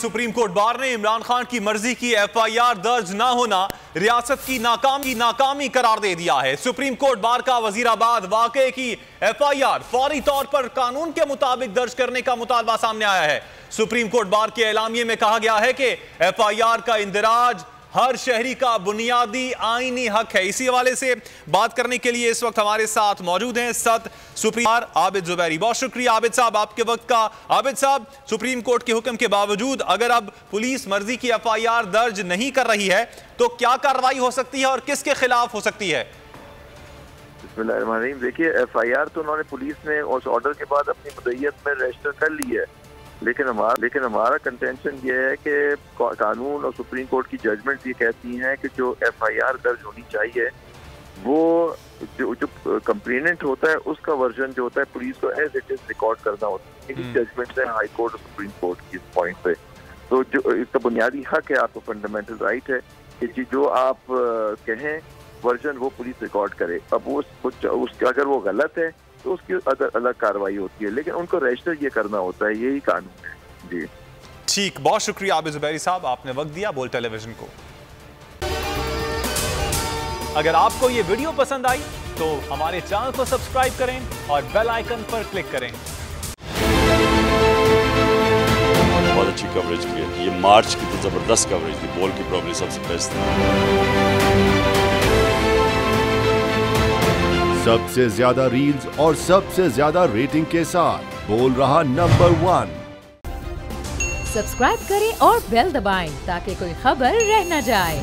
Supreme court bar ने इमरान खान की मर्जी की एफआईआर दर्ज न होना रियासत की नाकामी करार दे दिया है। सुप्रीम कोर्ट बार का वजीराबाद वाकये की एफआईआर फौरी तौर पर कानून के मुताबिक दर्ज करने का मुतालबा सामने आया है। सुप्रीम कोर्ट बार के एलामिये में कहा गया है कि एफआईआर का इंदिराज हर शहरी का बुनियादी आईनी हक है। इसी हवाले से बात करने के लिए इस वक्त हमारे साथ मौजूद हैं सुप्रीम आबिद जुबैरी। बहुत शुक्रिया आबिद साहब आपके वक्त का। आबिद साहब, सुप्रीम कोर्ट के हुक्म के बावजूद अगर अब पुलिस मर्जी की एफआईआर दर्ज नहीं कर रही है तो क्या कार्रवाई हो सकती है और किसके खिलाफ हो सकती है? देखिए, एफआईआर तो उन्होंने पुलिस ने उस ऑर्डर के बाद अपनी मुद्दत में रजिस्टर कर ली है, लेकिन हमारा कंटेंशन ये है कि कानून और सुप्रीम कोर्ट की जजमेंट ये कहती हैं कि जो एफआईआर दर्ज होनी चाहिए वो जो कंप्लेनेंट होता है उसका वर्जन जो होता है पुलिस को एज इट इज रिकॉर्ड करना होता है। इन जजमेंट है हाई कोर्ट और सुप्रीम कोर्ट की पॉइंट पे, तो जो इसका बुनियादी हक है, आपको फंडामेंटल राइट है कि जो आप कहें वर्जन वो पुलिस रिकॉर्ड करे। अब वो अगर वो गलत है तो उसकी अलग कार्रवाई होती है, लेकिन उनको रजिस्टर ये करना होता है, यही कानून है। जी ठीक, बहुत शुक्रिया आबिद जुबैरी साहब, आपने वक्त दिया बोल टेलीविजन को। अगर आपको ये वीडियो पसंद आई तो हमारे चैनल को सब्सक्राइब करें और बेल आइकन पर क्लिक करें। बहुत अच्छी कवरेज की है, ये मार्च की तो जबरदस्त कवरेज थी, बॉल की प्रॉब्लम सबसे बेस्ट थी। सबसे ज्यादा रील्स और सबसे ज्यादा रेटिंग के साथ बोल रहा नंबर 1। सब्सक्राइब करें और बेल दबाएं ताकि कोई खबर रह न जाए।